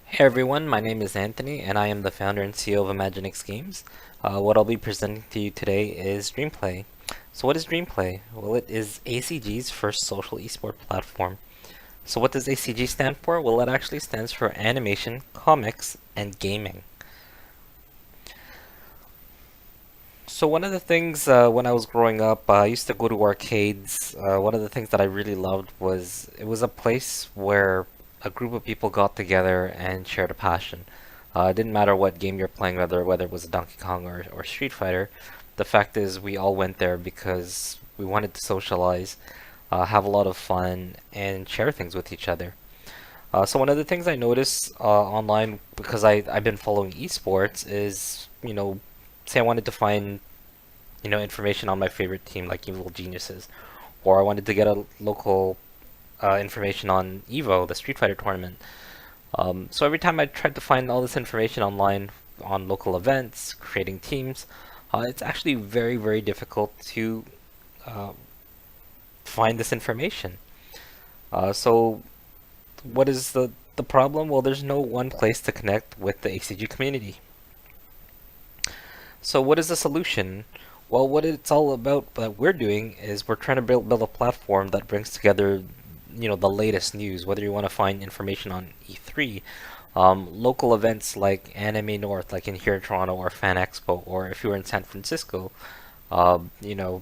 Hey everyone, my name is Anthony and I am the founder and CEO of Imaginix Games. What I'll be presenting to you today is DreamPlay. So what is DreamPlay? Well, it is ACG's first social esport platform. So what does ACG stand for? Well, it actually stands for Animation, Comics, and Gaming. So one of the things when I was growing up, I used to go to arcades. One of the things that I really loved was it was a place where a group of people got together and shared a passion. It didn't matter what game you're playing, whether it was Donkey Kong or Street Fighter. The fact is, we all went there because we wanted to socialize, have a lot of fun, and share things with each other. So one of the things I noticed online, because I've been following esports, is say I wanted to find information on my favorite team like Evil Geniuses, or I wanted to get a local information on Evo, the Street Fighter tournament. So every time I tried to find all this information online on local events, creating teams, it's actually very, very difficult to uh, find this information. So what is the problem? Well, there's no one place to connect with the ACG community. So what is the solution? Well, what it's all about that we're doing is we're trying to build a platform that brings together, the latest news, whether you want to find information on E3, local events like Anime North, like in here in Toronto, or Fan Expo, or if you were in San Francisco, uh, you know,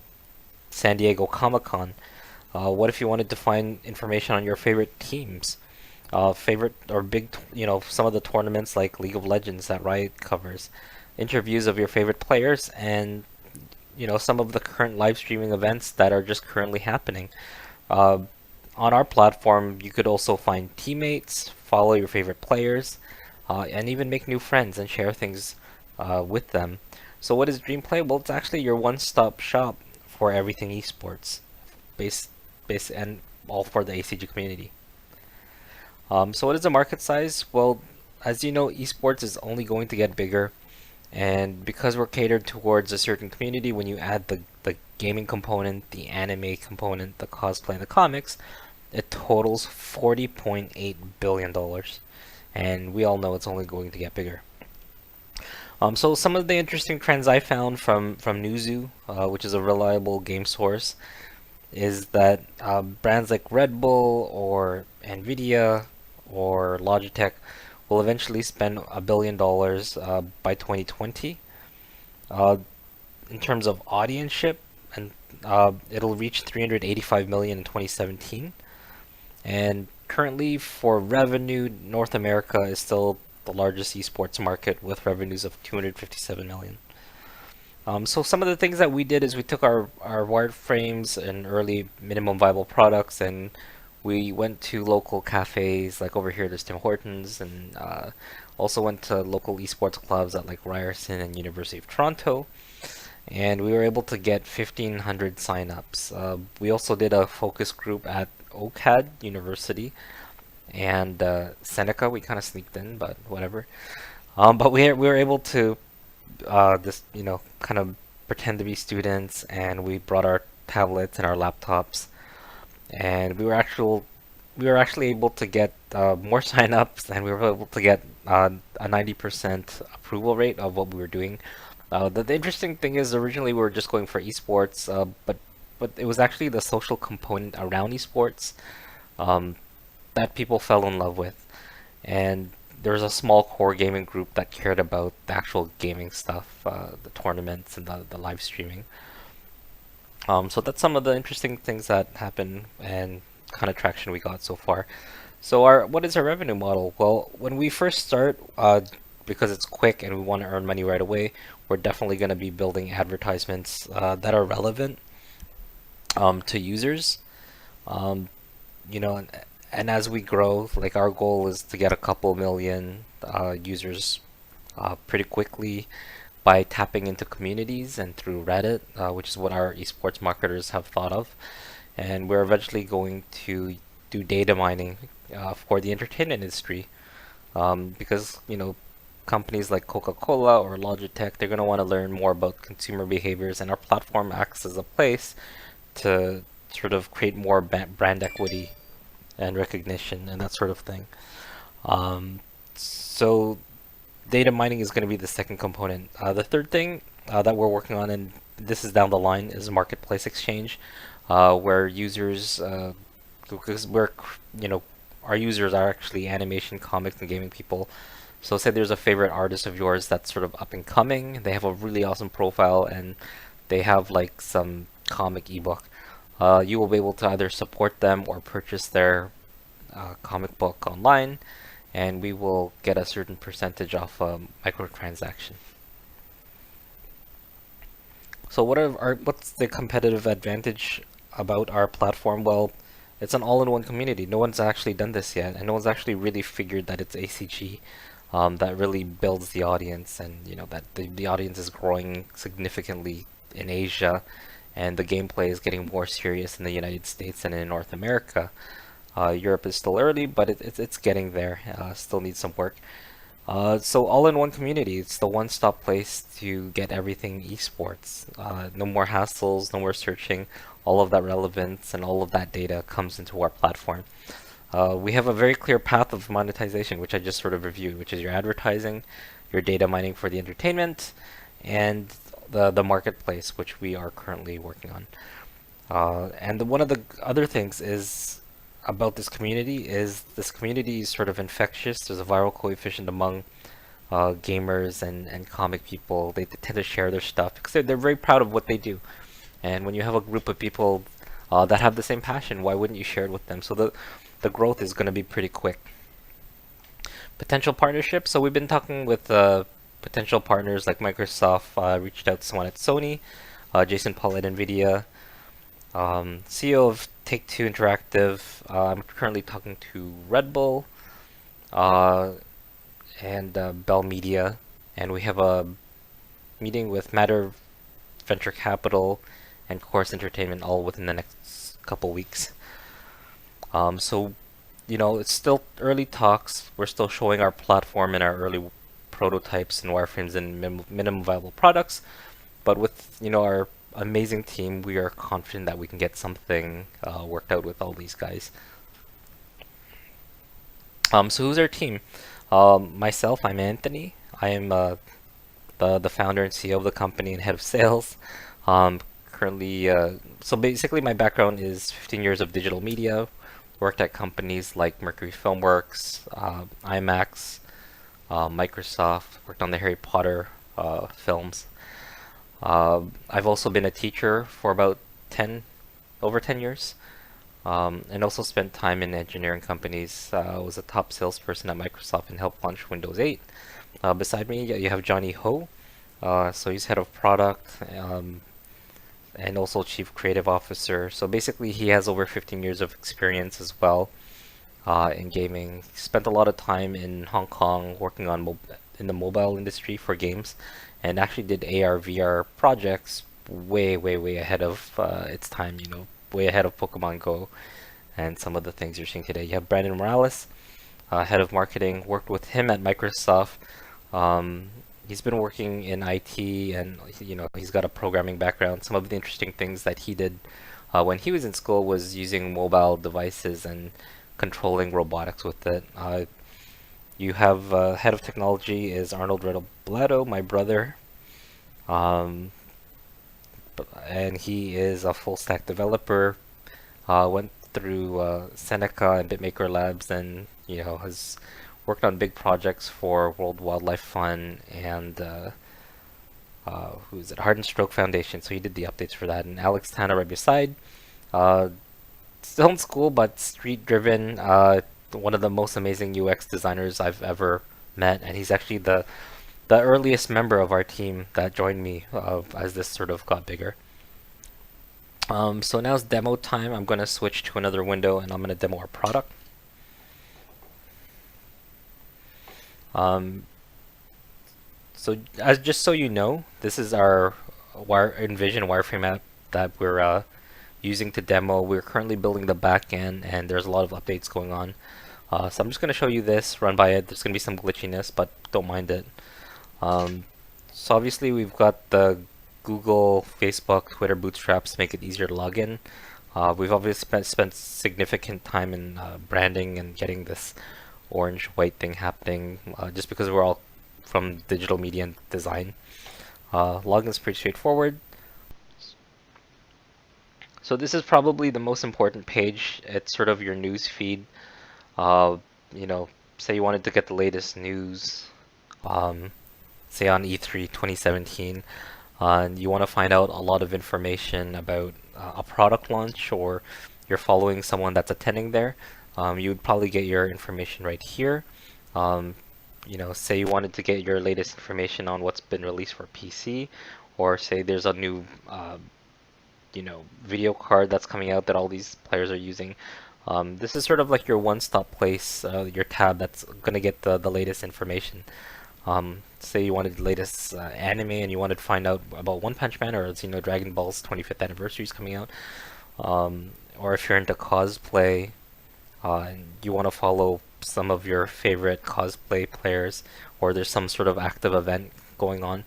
San Diego Comic Con. What if you wanted to find information on your favorite teams? Favorite or some of the tournaments like League of Legends that Riot covers, interviews of your favorite players, and some of the current live streaming events that are just currently happening. Uh, on our platform, you could also find teammates, follow your favorite players, and even make new friends and share things with them. So, what is DreamPlay? Well, it's actually your one-stop shop for everything esports, base, and all for the ACG community. So, what is the market size? Well, as you know, esports is only going to get bigger. And because we're catered towards a certain community, when you add the gaming component, the anime component, the cosplay, and the comics, it totals $40.8 billion. And we all know it's only going to get bigger. So some of the interesting trends I found from Newzoo, which is a reliable game source, is that brands like Red Bull or Nvidia or Logitech will eventually spend $1 billion by 2020. Uh, in terms of audience, and it'll reach 385 million in 2017. And currently, for revenue, North America is still the largest esports market with revenues of 257 million. So some of the things that we did is we took our wireframes and early minimum viable products, and we went to local cafes, like over here there's Tim Hortons, and also went to local esports clubs at like Ryerson and University of Toronto, and we were able to get 1,500 signups. We also did a focus group at OCAD University and Seneca. We kind of sneaked in, but whatever. But we were able to just kind of pretend to be students, and we brought our tablets and our laptops, and we were actually able to get more signups, and we were able to get a 90% approval rate of what we were doing. The interesting thing is, originally we were just going for esports, but it was actually the social component around esports um, that people fell in love with, and there was a small core gaming group that cared about the actual gaming stuff, the tournaments and the live streaming. So that's some of the interesting things that happened and kind of traction we got so far. So what is our revenue model? Well, when we first start, because it's quick and we want to earn money right away, we're definitely going to be building advertisements that are relevant to users. Um, and as we grow, like our goal is to get a couple million users pretty quickly by tapping into communities and through Reddit, which is what our esports marketers have thought of. And we're eventually going to do data mining for the entertainment industry, because companies like Coca-Cola or Logitech, they're going to want to learn more about consumer behaviors, and our platform acts as a place to sort of create more brand equity and recognition and that sort of thing. So data mining is going to be the second component. The third thing that we're working on, and this is down the line, is a marketplace exchange, where users, because our users are actually animation, comics, and gaming people. So say there's a favorite artist of yours that's sort of up and coming. They have a really awesome profile, and they have like some comic ebook. You will be able to either support them or purchase their comic book online, and we will get a certain percentage off a microtransaction. So what's the competitive advantage about our platform? Well, it's an all-in-one community. No one's actually done this yet, and no one's actually really figured that it's ACG that really builds the audience, and that the audience is growing significantly in Asia, and the gameplay is getting more serious in the United States and in North America. Europe is still early, but it's getting there. Still needs some work. So all in one community, it's the one-stop place to get everything esports. No more hassles, no more searching. All of that relevance and all of that data comes into our platform. We have a very clear path of monetization, which I just sort of reviewed, which is your advertising, your data mining for the entertainment, and the marketplace, which we are currently working on. And one of the other things is about this community is sort of infectious. There's a viral coefficient among gamers and comic people. They tend to share their stuff because they're very proud of what they do. And when you have a group of people that have the same passion, why wouldn't you share it with them? So the growth is going to be pretty quick. Potential partnerships. So we've been talking with potential partners like Microsoft. Reached out to someone at Sony, Jason Paul at NVIDIA, CEO of Take-Two Interactive. I'm currently talking to Red Bull and Bell Media, and we have a meeting with Matter Venture Capital and Chorus Entertainment all within the next couple weeks. So, it's still early talks. We're still showing our platform and our early prototypes and wireframes and minimum viable products. But with, our amazing team, we are confident that we can get something worked out with all these guys. So who's our team? Myself, I'm Anthony. I am the founder and CEO of the company and head of sales. Currently, so basically my background is 15 years of digital media. Worked at companies like Mercury Filmworks, IMAX, Microsoft. Worked on the Harry Potter films. I've also been a teacher for about over 10 years, and also spent time in engineering companies. I was a top salesperson at Microsoft and helped launch Windows 8. Beside me, you have Johnny Ho. So he's head of product and also chief creative officer. So basically, he has over 15 years of experience as well in gaming. He spent a lot of time in Hong Kong working on in the mobile industry for games, and actually did AR VR projects way ahead of its time, way ahead of Pokemon Go and some of the things you're seeing today. You have Brandon Morales, head of marketing. Worked with him at Microsoft. He's been working in IT, and he's got a programming background. Some of the interesting things that he did when he was in school was using mobile devices and controlling robotics with it. You have head of technology is Arnold Redoblado, my brother, and he is a full stack developer. Went through Seneca and Bitmaker Labs, and has worked on big projects for World Wildlife Fund and who's it? Heart and Stroke Foundation. So he did the updates for that. And Alex Tanner right beside. Still in school, but street driven. One of the most amazing UX designers I've ever met, and he's actually the earliest member of our team that joined me as this sort of got bigger. So now's demo time. I'm going to switch to another window, and I'm going to demo our product. So just so you know, this is our Envision wireframe app that we're using to demo. We're currently building the back end, and there's a lot of updates going on. So I'm just going to show you this, run by it. There's going to be some glitchiness, but don't mind it. So obviously we've got the Google, Facebook, Twitter bootstraps to make it easier to log in. We've obviously spent significant time in branding and getting this orange white thing happening, just because we're all from digital media and design. Login is pretty straightforward. So this is probably the most important page. It's sort of your news feed. Uh, you know, say you wanted to get the latest news, um, say on E3 2017, and you want to find out a lot of information about a product launch, or you're following someone that's attending there. You would probably get your information right here. Um, say you wanted to get your latest information on what's been released for PC, or say there's a new video card that's coming out that all these players are using. This is sort of like your one-stop place, your tab that's gonna get the latest information. Say you wanted the latest anime and you wanted to find out about One Punch Man, or Dragon Ball's 25th anniversary is coming out. Or if you're into cosplay, and you want to follow some of your favorite cosplay players, or there's some sort of active event going on,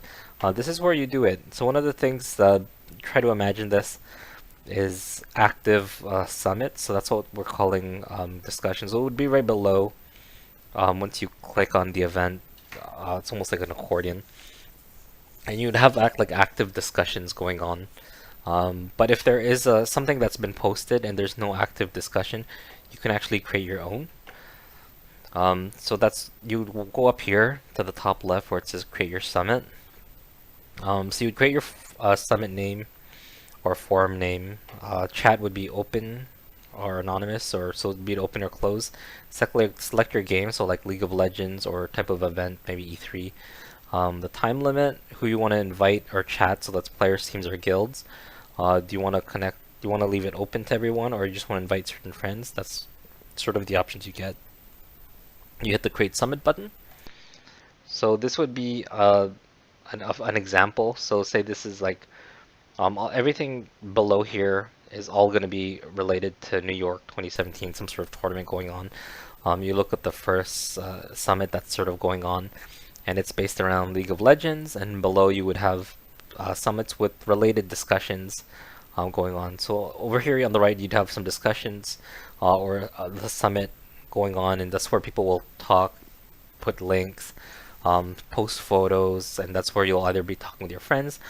this is where you do it. So one of the things that try to imagine this is active summit. So that's what we're calling discussions. So it would be right below. Once you click on the event, it's almost like an accordion, and you'd have active discussions going on. But if there is something that's been posted and there's no active discussion, you can actually create your own. So you would go up here to the top left where it says create your summit. So you'd create your summit name or forum name. Chat would be open or anonymous, or so it'd be open or close. Select your game, so like League of Legends or type of event, maybe E3. The time limit, who you want to invite or chat, so that's players, teams, or guilds. Do you want to connect? Do you want to leave it open to everyone, or you just want to invite certain friends? That's sort of the options you get. You hit the create summit button. So this would be an example. So say this is like everything below here is all going to be related to New York 2017, some sort of tournament going on. You look at the first summit that's sort of going on, and it's based around League of Legends, and below you would have summits with related discussions going on. So over here on the right, you'd have some discussions or the summit going on, and that's where people will talk, put links, post photos, and that's where you'll either be talking with your friends.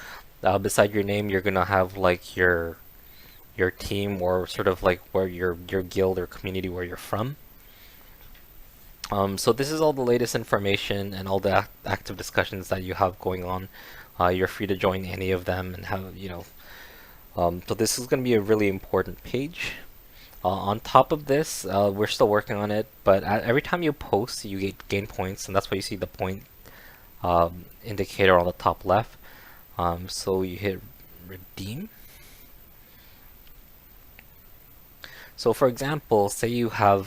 Beside your name, you're gonna have like your team, or sort of like where your guild or community where you're from. So this is all the latest information and all the active discussions that you have going on. You're free to join any of them and have so this is going to be a really important page. On top of this, we're still working on it, but every time you post, you gain points, and that's why you see the point indicator on the top left. So you hit redeem. So for example, say you have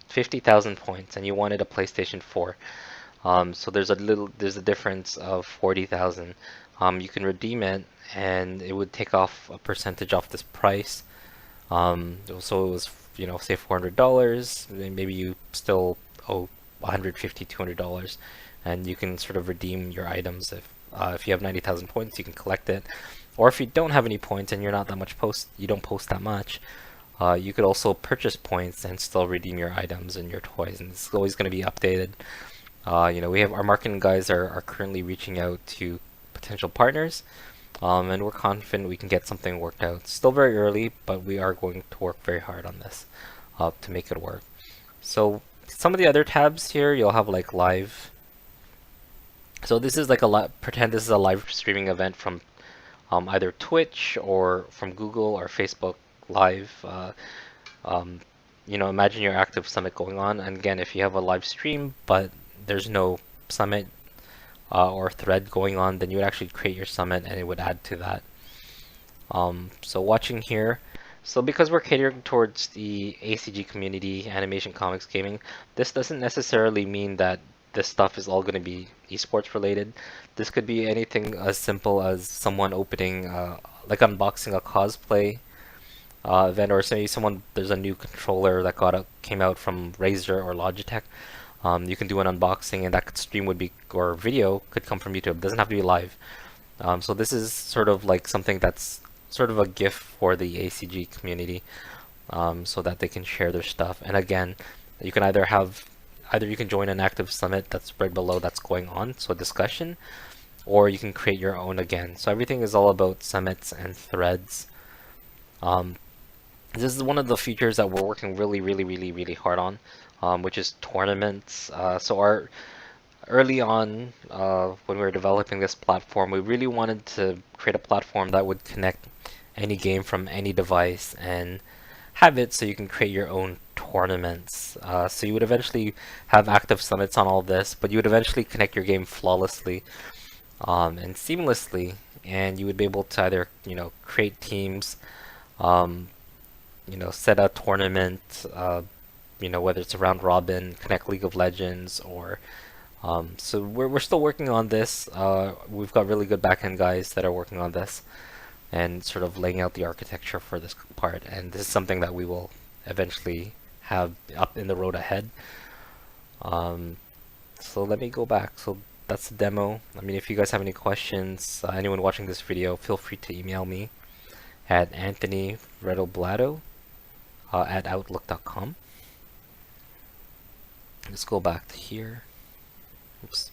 50,000 points and you wanted a PlayStation 4. So there's a difference of 40,000. You can redeem it, and it would take off a percentage off this price. So it was, say $400, maybe you still owe $150, $200, and you can sort of redeem your items. If you have 90,000 points, you can collect it. Or if you don't have any points and you're not that much you don't post that much, you could also purchase points and still redeem your items and your toys, and it's always going to be updated. We have our marketing guys are currently reaching out to potential partners, and we're confident we can get something worked out. Still very early, but we are going to work very hard on this to make it work. So some of the other tabs here, you'll have like live. So this is like pretend this is a live streaming event from either Twitch or from Google or Facebook Live. Imagine your active summit going on, and again, if you have a live stream but there's no summit or thread going on, then you would actually create your summit and it would add to that. So watching here, so because we're catering towards the ACG community, animation, comics, gaming, this doesn't necessarily mean that this stuff is all going to be esports related. This could be anything as simple as someone opening, like unboxing a cosplay event, or say there's a new controller that came out from Razer or Logitech. You can do an unboxing, and that stream would be, or video could come from YouTube. It doesn't have to be live. So this is sort of like something that's sort of a gift for the ACG community, so that they can share their stuff. And again, you can either you can join an active summit that's right below that's going on, so discussion, or you can create your own again. So everything is all about summits and threads. Um, this is one of the features that we're working really hard on, which is tournaments. So our early on, when we were developing this platform, we really wanted to create a platform that would connect any game from any device and have it so you can create your own tournaments. So you would eventually have active summits on all this, but you would eventually connect your game flawlessly, and seamlessly, and you would be able to either, create teams, um, set a tournament, whether it's a round robin, connect League of Legends, or so we're still working on this. We've got really good backend guys that are working on this and sort of laying out the architecture for this part. And this is something that we will eventually have up in the road ahead. So let me go back. So that's the demo. I mean, if you guys have any questions, anyone watching this video, feel free to email me at anthonyredoblato@outlook.com. Let's go back to here. Oops.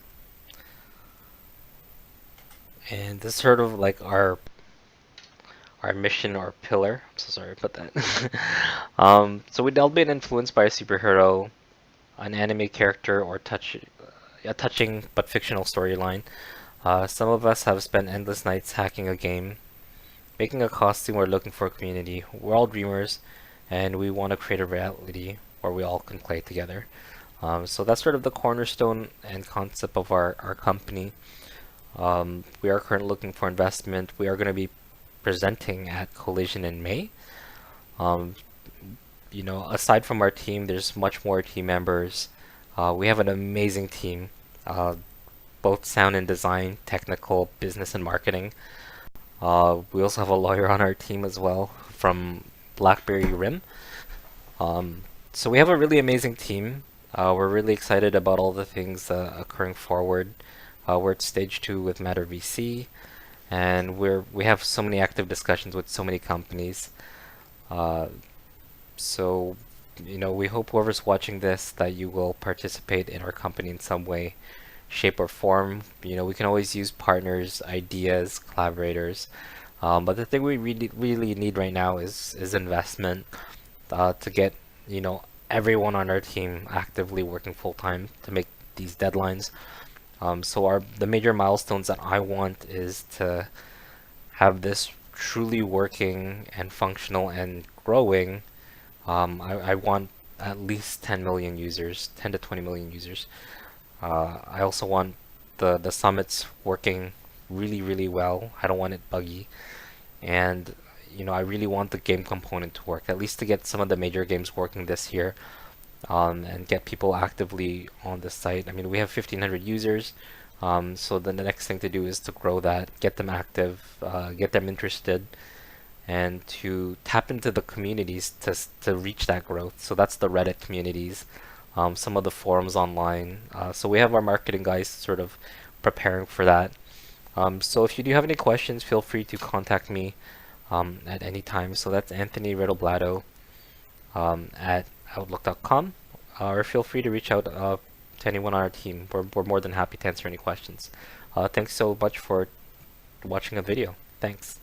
And this is sort of like our mission or pillar. I'm so sorry about that. So I'll be influenced by a superhero, an anime character, or a touching but fictional storyline. Some of us have spent endless nights hacking a game, making a costume, or looking for a community. We're all dreamers, and we want to create a reality where we all can play together. So that's sort of the cornerstone and concept of our company. We are currently looking for investment. We are going to be presenting at Collision in May. Aside from our team, there's much more team members. We have an amazing team, both sound and design, technical, business, and marketing. We also have a lawyer on our team as well from BlackBerry Rim. So we have a really amazing team. We're really excited about all the things occurring forward. We're at stage 2 with Matter VC, and we have so many active discussions with so many companies. So we hope whoever's watching this that you will participate in our company in some way, shape, or form. We can always use partners, ideas, collaborators. But the thing we really need right now is investment, to get everyone on our team actively working full time to make these deadlines. So the major milestones that I want is to have this truly working and functional and growing. I want at least 10 million users, 10 to 20 million users. I also want the summits working really well. I don't want it buggy. And I really want the game component to work, at least to get some of the major games working this year, and get people actively on the site. I mean, we have 1,500 users, so the next thing to do is to grow that, get them active, get them interested, and to tap into the communities to reach that growth. So that's the Reddit communities, some of the forums online. So we have our marketing guys sort of preparing for that. So if you do have any questions, feel free to contact me at any time. So that's Anthony Redoblato at outlook.com, or feel free to reach out to anyone on our team. We're more than happy to answer any questions. Thanks so much for watching the video. Thanks.